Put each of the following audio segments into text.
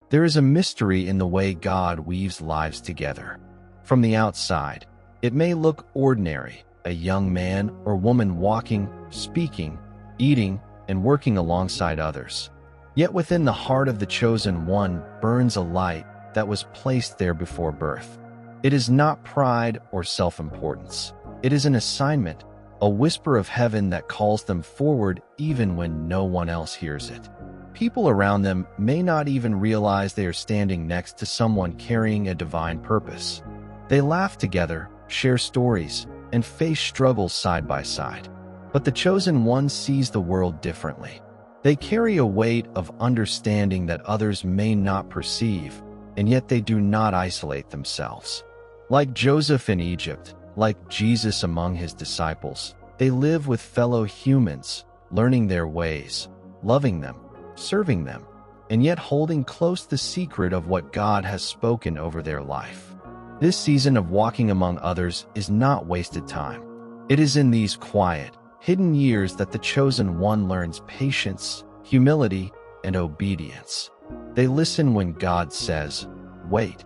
There is a mystery in the way God weaves lives together. From the outside, it may look ordinary, a young man or woman walking, speaking, eating, and working alongside others. Yet within the heart of the chosen one burns a light that was placed there before birth. It is not pride or self-importance. It is an assignment, a whisper of heaven that calls them forward even when no one else hears it. People around them may not even realize they are standing next to someone carrying a divine purpose. They laugh together, share stories, and face struggles side by side. But the chosen one sees the world differently. They carry a weight of understanding that others may not perceive, and yet they do not isolate themselves. Like Joseph in Egypt, like Jesus among his disciples, they live with fellow humans, learning their ways, loving them, serving them, and yet holding close the secret of what God has spoken over their life. This season of walking among others is not wasted time. It is in these quiet, hidden years that the chosen one learns patience, humility, and obedience. They listen when God says, "Wait,"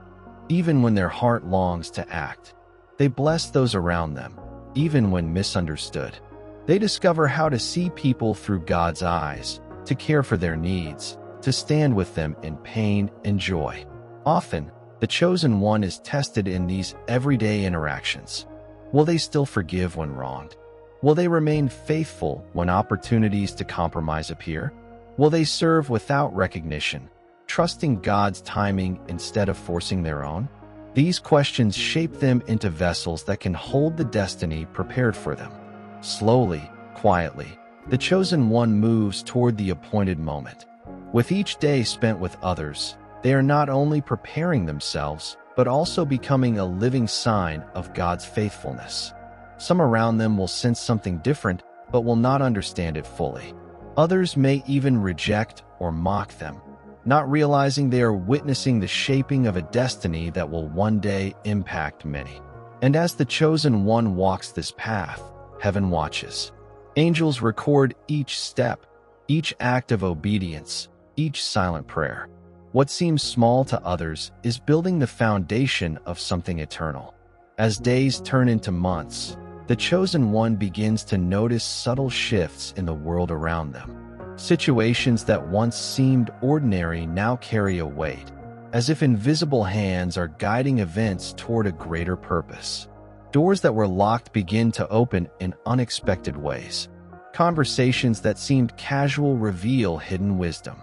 even when their heart longs to act. They bless those around them, even when misunderstood. They discover how to see people through God's eyes, to care for their needs, to stand with them in pain and joy. Often, the chosen one is tested in these everyday interactions. Will they still forgive when wronged? Will they remain faithful when opportunities to compromise appear? Will they serve without recognition, trusting God's timing instead of forcing their own? These questions shape them into vessels that can hold the destiny prepared for them. Slowly, quietly, the chosen one moves toward the appointed moment. With each day spent with others, they are not only preparing themselves, but also becoming a living sign of God's faithfulness. Some around them will sense something different, but will not understand it fully. Others may even reject or mock them, not realizing they are witnessing the shaping of a destiny that will one day impact many. And as the chosen one walks this path, heaven watches. Angels record each step, each act of obedience, each silent prayer. What seems small to others is building the foundation of something eternal. As days turn into months, the chosen one begins to notice subtle shifts in the world around them. Situations that once seemed ordinary now carry a weight, as if invisible hands are guiding events toward a greater purpose. Doors that were locked begin to open in unexpected ways. Conversations that seemed casual reveal hidden wisdom.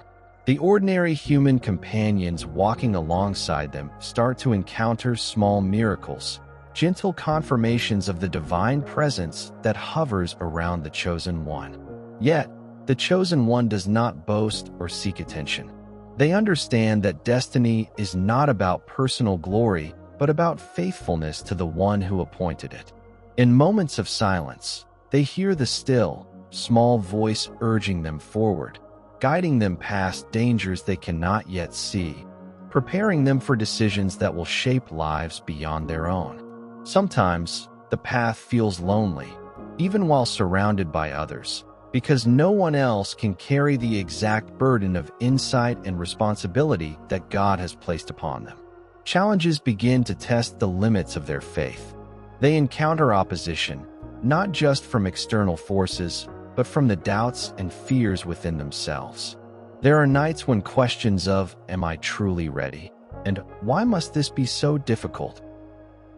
The ordinary human companions walking alongside them start to encounter small miracles, gentle confirmations of the divine presence that hovers around the chosen one. Yet, the chosen one does not boast or seek attention. They understand that destiny is not about personal glory, but about faithfulness to the one who appointed it. In moments of silence, they hear the still, small voice urging them forward, guiding them past dangers they cannot yet see, preparing them for decisions that will shape lives beyond their own. Sometimes, the path feels lonely, even while surrounded by others, because no one else can carry the exact burden of insight and responsibility that God has placed upon them. Challenges begin to test the limits of their faith. They encounter opposition, not just from external forces, but from the doubts and fears within themselves. There are nights when questions of, "Am I truly ready?" and "Why must this be so difficult?"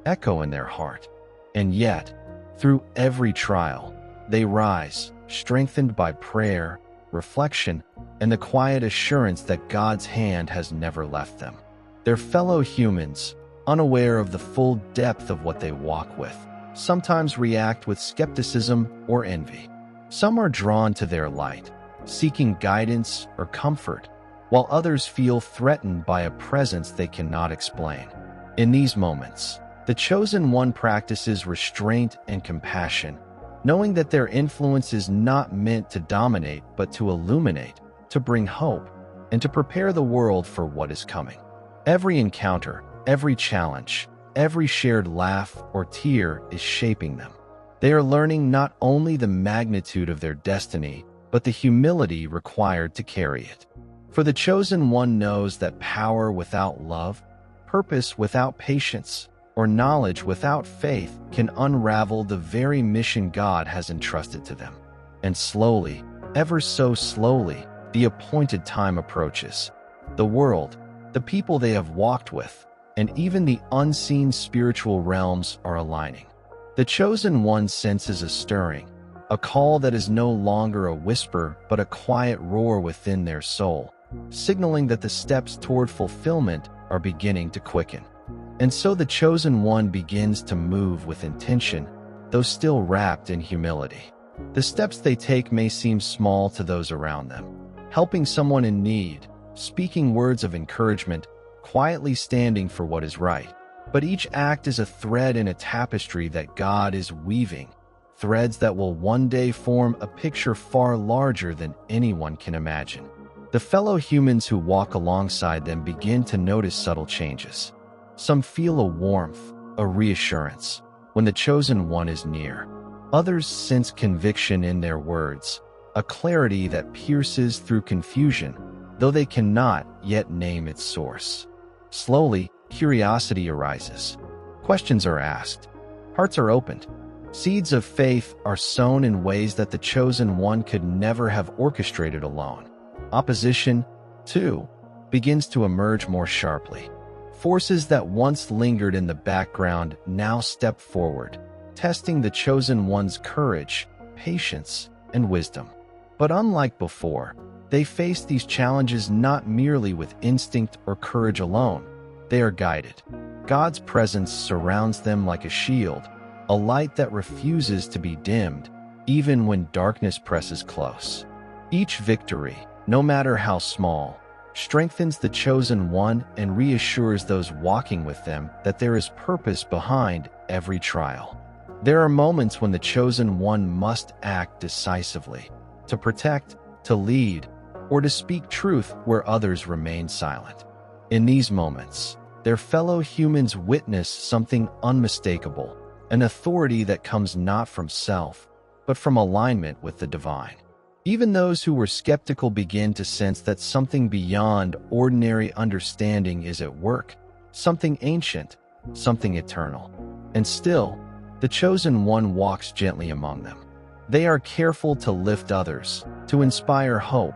echo in their heart. And yet, through every trial, they rise, strengthened by prayer, reflection, and the quiet assurance that God's hand has never left them. Their fellow humans, unaware of the full depth of what they walk with, sometimes react with skepticism or envy. Some are drawn to their light, seeking guidance or comfort, while others feel threatened by a presence they cannot explain. In these moments, the chosen one practices restraint and compassion, knowing that their influence is not meant to dominate but to illuminate, to bring hope, and to prepare the world for what is coming. Every encounter, every challenge, every shared laugh or tear is shaping them. They are learning not only the magnitude of their destiny, but the humility required to carry it. For the chosen one knows that power without love, purpose without patience, or knowledge without faith can unravel the very mission God has entrusted to them. And slowly, ever so slowly, the appointed time approaches. The world, the people they have walked with, and even the unseen spiritual realms are aligning. The chosen one senses a stirring, a call that is no longer a whisper but a quiet roar within their soul, signaling that the steps toward fulfillment are beginning to quicken. And so the chosen one begins to move with intention, though still wrapped in humility. The steps they take may seem small to those around them, helping someone in need, speaking words of encouragement, quietly standing for what is right. But each act is a thread in a tapestry that God is weaving, threads that will one day form a picture far larger than anyone can imagine. The fellow humans who walk alongside them begin to notice subtle changes. Some feel a warmth, a reassurance, when the chosen one is near. Others sense conviction in their words, a clarity that pierces through confusion, though they cannot yet name its source. Slowly, curiosity arises. Questions are asked. Hearts are opened. Seeds of faith are sown in ways that the chosen one could never have orchestrated alone. Opposition, too, begins to emerge more sharply. Forces that once lingered in the background now step forward, testing the chosen one's courage, patience, and wisdom. But unlike before, they face these challenges not merely with instinct or courage alone. They are guided. God's presence surrounds them like a shield, a light that refuses to be dimmed, even when darkness presses close. Each victory, no matter how small, strengthens the chosen one and reassures those walking with them that there is purpose behind every trial. There are moments when the chosen one must act decisively, to protect, to lead, or to speak truth where others remain silent. In these moments, their fellow humans witness something unmistakable, an authority that comes not from self, but from alignment with the divine. Even those who were skeptical begin to sense that something beyond ordinary understanding is at work, something ancient, something eternal. And still, the chosen one walks gently among them. They are careful to lift others, to inspire hope,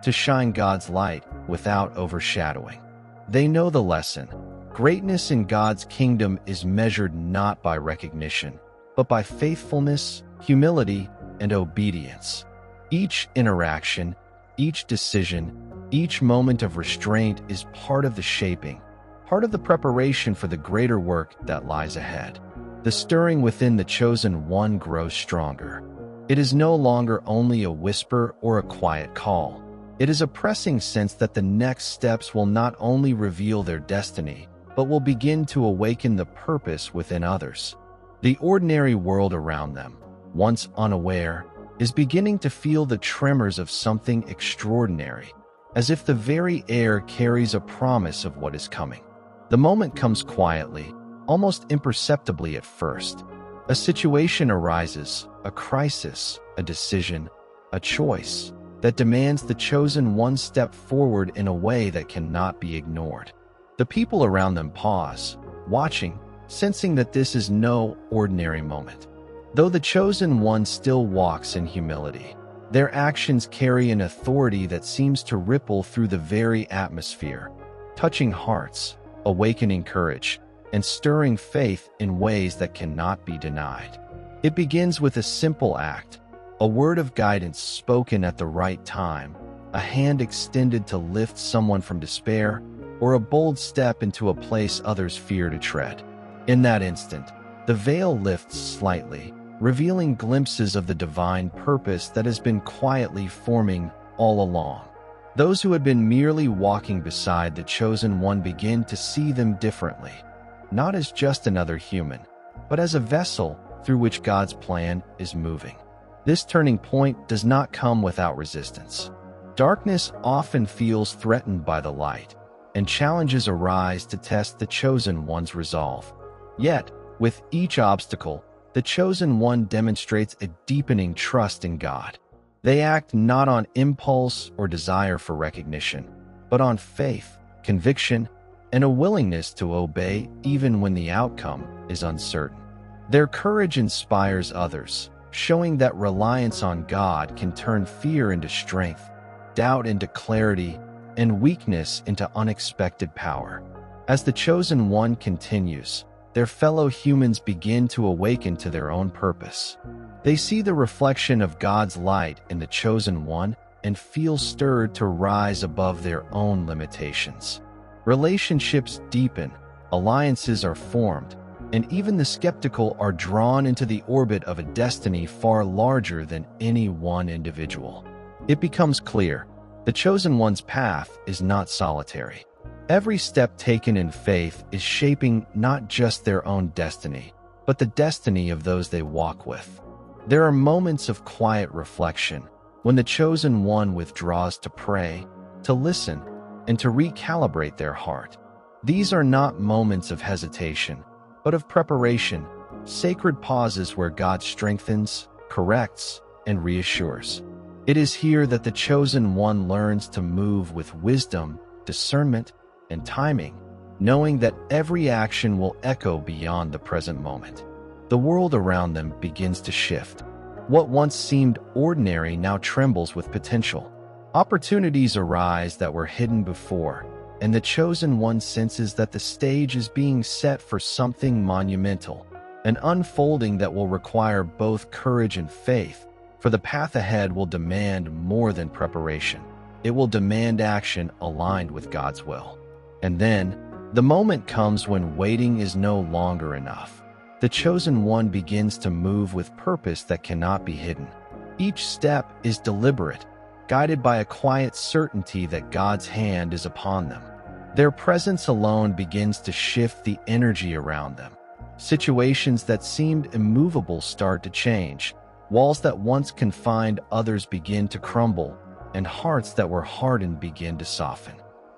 to shine God's light without overshadowing. They know the lesson. Greatness in God's kingdom is measured not by recognition, but by faithfulness, humility, and obedience. Each interaction, each decision, each moment of restraint is part of the shaping, part of the preparation for the greater work that lies ahead. The stirring within the chosen one grows stronger. It is no longer only a whisper or a quiet call. It is a pressing sense that the next steps will not only reveal their destiny, but will begin to awaken the purpose within others. The ordinary world around them, once unaware, is beginning to feel the tremors of something extraordinary, as if the very air carries a promise of what is coming. The moment comes quietly, almost imperceptibly at first. A situation arises, a crisis, a decision, a choice, that demands the chosen one step forward in a way that cannot be ignored. The people around them pause, watching, sensing that this is no ordinary moment. Though the chosen one still walks in humility, their actions carry an authority that seems to ripple through the very atmosphere, touching hearts, awakening courage, and stirring faith in ways that cannot be denied. It begins with a simple act, a word of guidance spoken at the right time, a hand extended to lift someone from despair, or a bold step into a place others fear to tread. In that instant, the veil lifts slightly, revealing glimpses of the divine purpose that has been quietly forming all along. Those who had been merely walking beside the chosen one begin to see them differently, not as just another human, but as a vessel through which God's plan is moving. This turning point does not come without resistance. Darkness often feels threatened by the light, and challenges arise to test the chosen one's resolve. Yet, with each obstacle, the chosen one demonstrates a deepening trust in God. They act not on impulse or desire for recognition, but on faith, conviction, and a willingness to obey even when the outcome is uncertain. Their courage inspires others, showing that reliance on God can turn fear into strength, doubt into clarity, and weakness into unexpected power. As the chosen one continues, their fellow humans begin to awaken to their own purpose. They see the reflection of God's light in the chosen one and feel stirred to rise above their own limitations. Relationships deepen, alliances are formed, and even the skeptical are drawn into the orbit of a destiny far larger than any one individual. It becomes clear, the chosen one's path is not solitary. Every step taken in faith is shaping not just their own destiny, but the destiny of those they walk with. There are moments of quiet reflection when the chosen one withdraws to pray, to listen, and to recalibrate their heart. These are not moments of hesitation, but of preparation, sacred pauses where God strengthens, corrects, and reassures. It is here that the chosen one learns to move with wisdom, discernment, and timing, knowing that every action will echo beyond the present moment. The world around them begins to shift. What once seemed ordinary now trembles with potential. Opportunities arise that were hidden before, and the chosen one senses that the stage is being set for something monumental, an unfolding that will require both courage and faith, for the path ahead will demand more than preparation. It will demand action aligned with God's will. And then, the moment comes when waiting is no longer enough. The chosen one begins to move with purpose that cannot be hidden. Each step is deliberate, guided by a quiet certainty that God's hand is upon them. Their presence alone begins to shift the energy around them. Situations that seemed immovable start to change. Walls that once confined others begin to crumble, and hearts that were hardened begin to soften.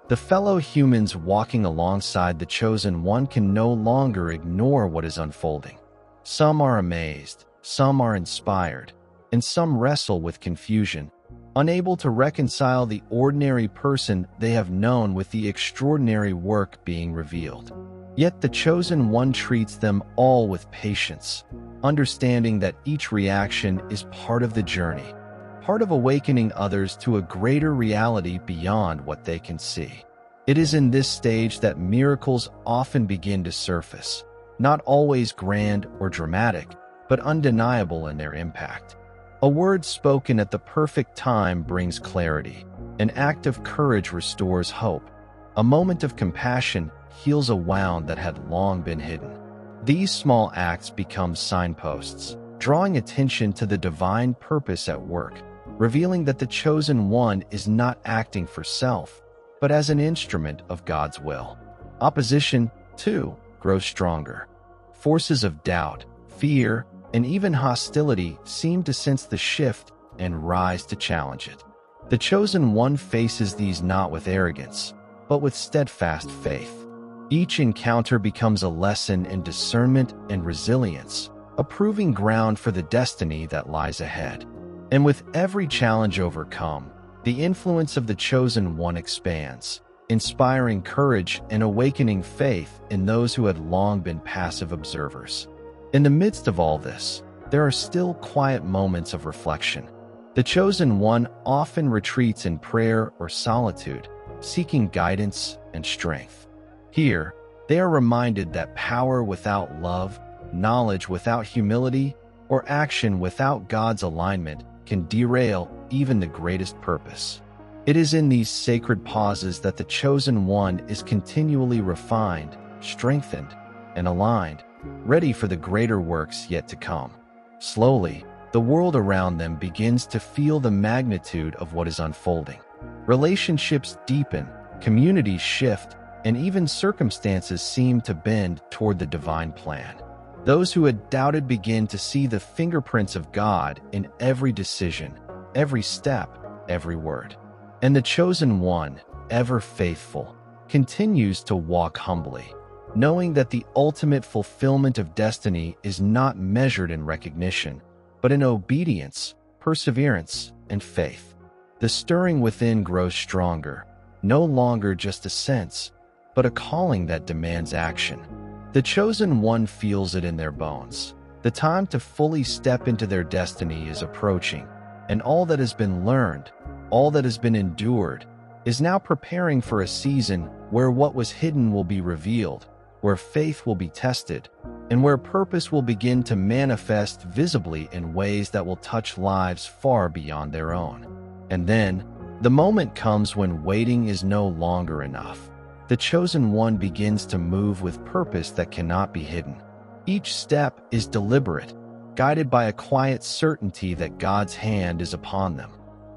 The fellow humans walking alongside the chosen one can no longer ignore what is unfolding. Some are amazed, some are inspired, and some wrestle with confusion, unable to reconcile the ordinary person they have known with the extraordinary work being revealed. Yet the chosen one treats them all with patience, understanding that each reaction is part of the journey, part of awakening others to a greater reality beyond what they can see. It is in this stage that miracles often begin to surface, not always grand or dramatic, but undeniable in their impact. A word spoken at the perfect time brings clarity. An act of courage restores hope. A moment of compassion heals a wound that had long been hidden. These small acts become signposts, drawing attention to the divine purpose at work, revealing that the chosen one is not acting for self, but as an instrument of God's will. Opposition, too, grows stronger. Forces of doubt, fear, and even hostility seem to sense the shift and rise to challenge it. The chosen one faces these not with arrogance, but with steadfast faith. Each encounter becomes a lesson in discernment and resilience, a proving ground for the destiny that lies ahead. And with every challenge overcome, the influence of the chosen one expands, inspiring courage and awakening faith in those who had long been passive observers. In the midst of all this, there are still quiet moments of reflection. The chosen one often retreats in prayer or solitude, seeking guidance and strength. Here, they are reminded that power without love, knowledge without humility, or action without God's alignment can derail even the greatest purpose. It is in these sacred pauses that the chosen one is continually refined, strengthened, and aligned, ready for the greater works yet to come. Slowly, the world around them begins to feel the magnitude of what is unfolding. Relationships deepen, communities shift, and even circumstances seem to bend toward the divine plan. Those who had doubted begin to see the fingerprints of God in every decision, every step, every word. And the chosen one, ever faithful, continues to walk humbly, knowing that the ultimate fulfillment of destiny is not measured in recognition, but in obedience, perseverance, and faith. The stirring within grows stronger, no longer just a sense, but a calling that demands action. The chosen one feels it in their bones. The time to fully step into their destiny is approaching, and all that has been learned, all that has been endured, is now preparing for a season where what was hidden will be revealed, where faith will be tested, and where purpose will begin to manifest visibly in ways that will touch lives far beyond their own. And then, the moment comes when waiting is no longer enough. The chosen one begins to move with purpose that cannot be hidden. Each step is deliberate, guided by a quiet certainty that God's hand is upon them.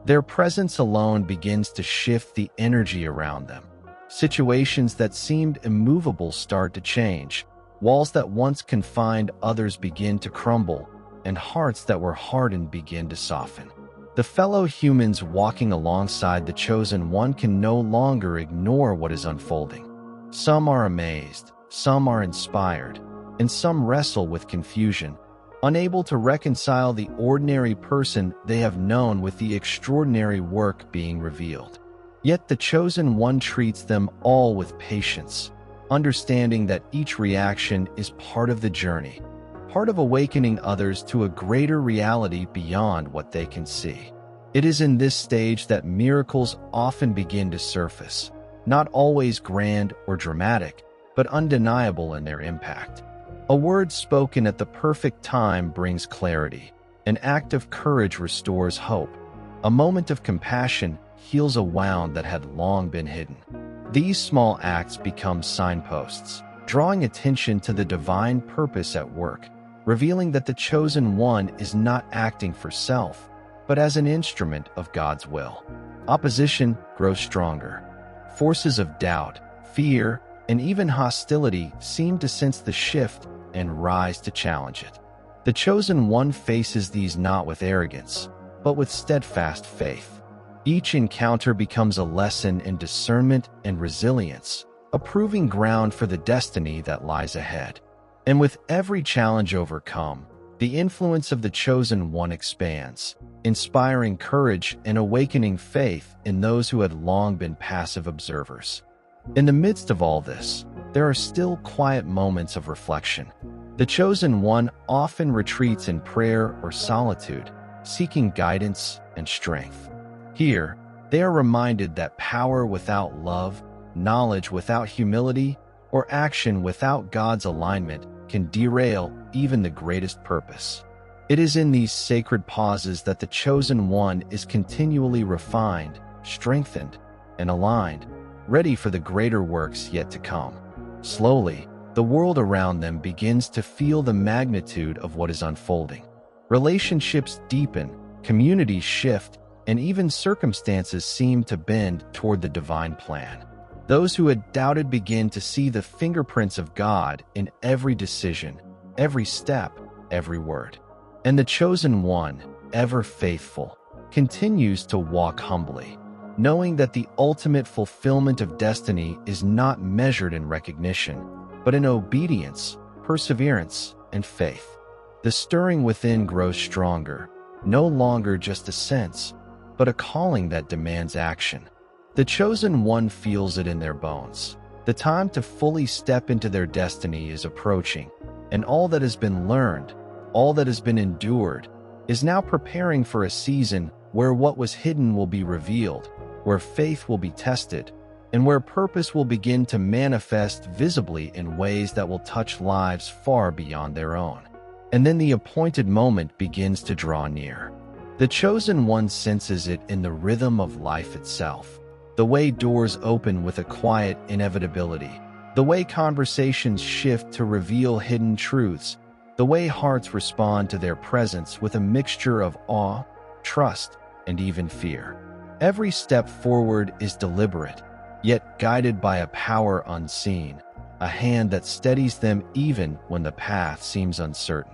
Their presence alone begins to shift the energy around them. Situations that seemed immovable start to change. Walls that once confined others begin to crumble, and hearts that were hardened begin to soften. The fellow humans walking alongside the chosen one can no longer ignore what is unfolding. Some are amazed, some are inspired, and some wrestle with confusion, unable to reconcile the ordinary person they have known with the extraordinary work being revealed. Yet the chosen one treats them all with patience, understanding that each reaction is part of the journey, part of awakening others to a greater reality beyond what they can see. It is in this stage that miracles often begin to surface, not always grand or dramatic, but undeniable in their impact. A word spoken at the perfect time brings clarity. An act of courage restores hope. A moment of compassion heals a wound that had long been hidden. These small acts become signposts, drawing attention to the divine purpose at work, revealing that the chosen one is not acting for self, but as an instrument of God's will. Opposition grows stronger. Forces of doubt, fear, and even hostility seem to sense the shift and rise to challenge it. The chosen one faces these not with arrogance, but with steadfast faith. Each encounter becomes a lesson in discernment and resilience, a proving ground for the destiny that lies ahead. And with every challenge overcome, the influence of the chosen one expands, inspiring courage and awakening faith in those who had long been passive observers. In the midst of all this, there are still quiet moments of reflection. The chosen one often retreats in prayer or solitude, seeking guidance and strength. Here, they are reminded that power without love, knowledge without humility, or action without God's alignment can derail even the greatest purpose. It is in these sacred pauses that the chosen one is continually refined, strengthened, and aligned, ready for the greater works yet to come. Slowly, the world around them begins to feel the magnitude of what is unfolding. Relationships deepen, communities shift, and even circumstances seem to bend toward the divine plan. Those who had doubted begin to see the fingerprints of God in every decision, every step, every word. And the chosen one, ever faithful, continues to walk humbly, knowing that the ultimate fulfillment of destiny is not measured in recognition, but in obedience, perseverance, and faith. The stirring within grows stronger, no longer just a sense, but a calling that demands action. The chosen one feels it in their bones. The time to fully step into their destiny is approaching, and all that has been learned, all that has been endured, is now preparing for a season where what was hidden will be revealed, where faith will be tested, and where purpose will begin to manifest visibly in ways that will touch lives far beyond their own. And then the appointed moment begins to draw near. The chosen one senses it in the rhythm of life itself. The way doors open with a quiet inevitability, the way conversations shift to reveal hidden truths, the way hearts respond to their presence with a mixture of awe, trust, and even fear. Every step forward is deliberate, yet guided by a power unseen, a hand that steadies them even when the path seems uncertain.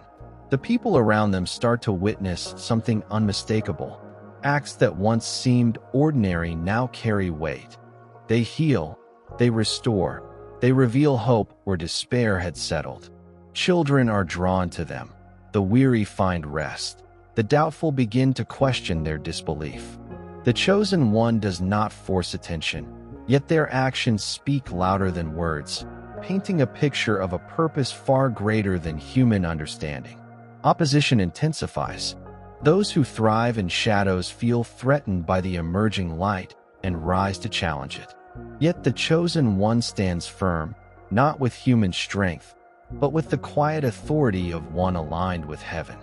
The people around them start to witness something unmistakable. Acts that once seemed ordinary now carry weight. They heal, they restore, they reveal hope where despair had settled. Children are drawn to them. The weary find rest. The doubtful begin to question their disbelief. The chosen one does not force attention. Yet their actions speak louder than words, painting a picture of a purpose far greater than human understanding. Opposition intensifies. Those who thrive in shadows feel threatened by the emerging light and rise to challenge it. Yet the chosen one stands firm, not with human strength, but with the quiet authority of one aligned with heaven.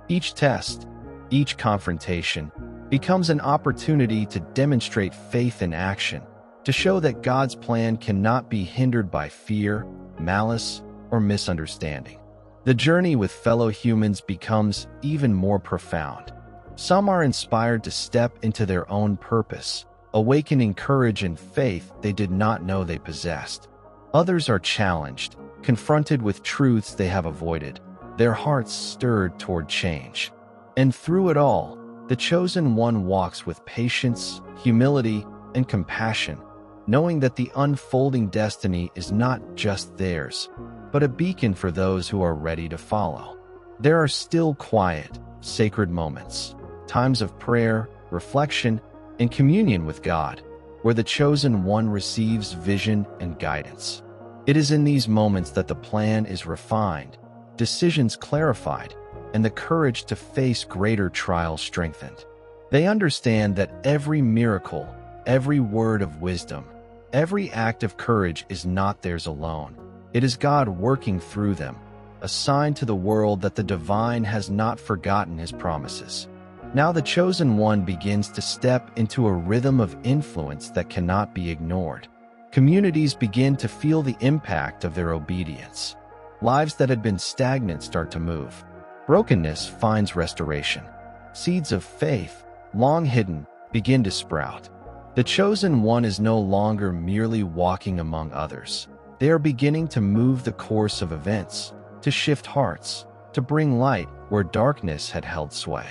Each test, each confrontation, becomes an opportunity to demonstrate faith in action, to show that God's plan cannot be hindered by fear, malice, or misunderstanding. The journey with fellow humans becomes even more profound. Some are inspired to step into their own purpose, awakening courage and faith they did not know they possessed. Others are challenged, confronted with truths they have avoided, their hearts stirred toward change. And through it all, the chosen one walks with patience, humility, and compassion, knowing that the unfolding destiny is not just theirs, but a beacon for those who are ready to follow. There are still quiet, sacred moments, times of prayer, reflection, and communion with God, where the chosen one receives vision and guidance. It is in these moments that the plan is refined, decisions clarified, and the courage to face greater trials strengthened. They understand that every miracle, every word of wisdom, every act of courage is not theirs alone. It is God working through them, a sign to the world that the divine has not forgotten his promises. Now the chosen one begins to step into a rhythm of influence that cannot be ignored. Communities begin to feel the impact of their obedience. Lives that had been stagnant start to move. Brokenness finds restoration. Seeds of faith, long hidden, begin to sprout. The chosen one is no longer merely walking among others. They are beginning to move the course of events, to shift hearts, to bring light where darkness had held sway.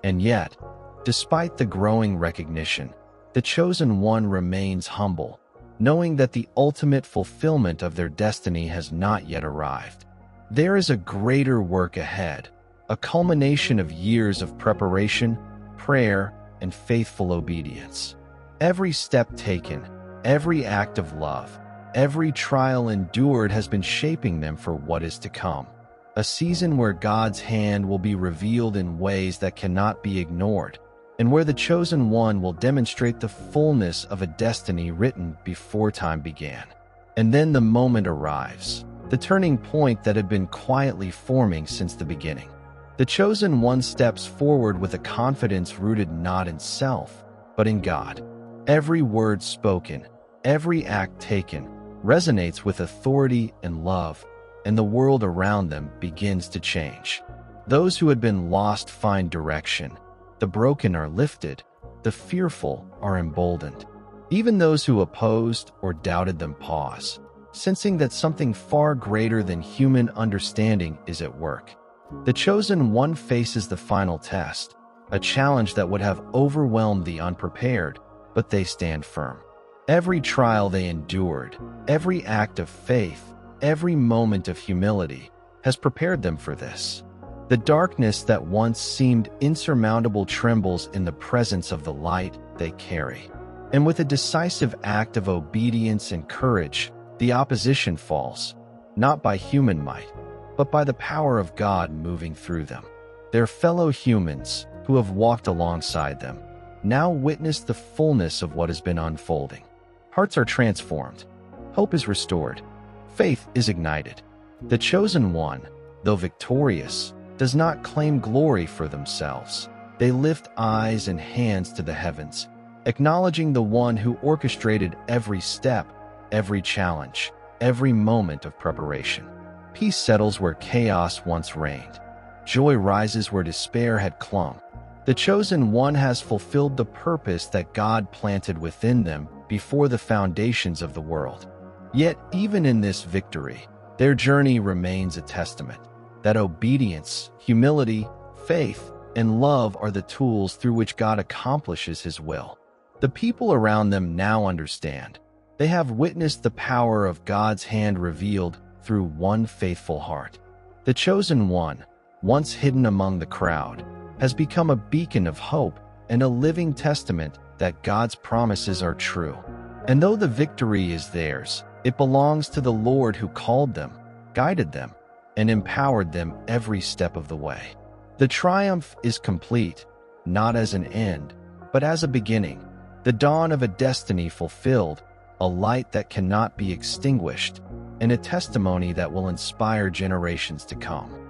And yet, despite the growing recognition, the chosen one remains humble, knowing that the ultimate fulfillment of their destiny has not yet arrived. There is a greater work ahead, a culmination of years of preparation, prayer, and faithful obedience. Every step taken, every act of love, every trial endured has been shaping them for what is to come. A season where God's hand will be revealed in ways that cannot be ignored, and where the chosen one will demonstrate the fullness of a destiny written before time began. And then the moment arrives, the turning point that had been quietly forming since the beginning. The chosen one steps forward with a confidence rooted not in self, but in God. Every word spoken, every act taken, resonates with authority and love, and the world around them begins to change. Those who had been lost find direction. The broken are lifted. The fearful are emboldened. Even those who opposed or doubted them pause, sensing that something far greater than human understanding is at work. The chosen one faces the final test, a challenge that would have overwhelmed the unprepared, but they stand firm. Every trial they endured, every act of faith, every moment of humility has prepared them for this. The darkness that once seemed insurmountable trembles in the presence of the light they carry. And with a decisive act of obedience and courage, the opposition falls, not by human might, but by the power of God moving through them. Their fellow humans, who have walked alongside them, now witness the fullness of what has been unfolding. Hearts are transformed. Hope is restored. Faith is ignited. The chosen one, though victorious, does not claim glory for themselves. They lift eyes and hands to the heavens, acknowledging the one who orchestrated every step, every challenge, every moment of preparation. Peace settles where chaos once reigned. Joy rises where despair had clung. The chosen one has fulfilled the purpose that God planted within them before the foundations of the world. Yet, even in this victory, their journey remains a testament that obedience, humility, faith, and love are the tools through which God accomplishes his will. The people around them now understand. They have witnessed the power of God's hand revealed through one faithful heart. The chosen one, once hidden among the crowd, has become a beacon of hope and a living testament that God's promises are true. And though the victory is theirs, it belongs to the Lord who called them, guided them, and empowered them every step of the way. The triumph is complete, not as an end, but as a beginning, the dawn of a destiny fulfilled, a light that cannot be extinguished, and a testimony that will inspire generations to come.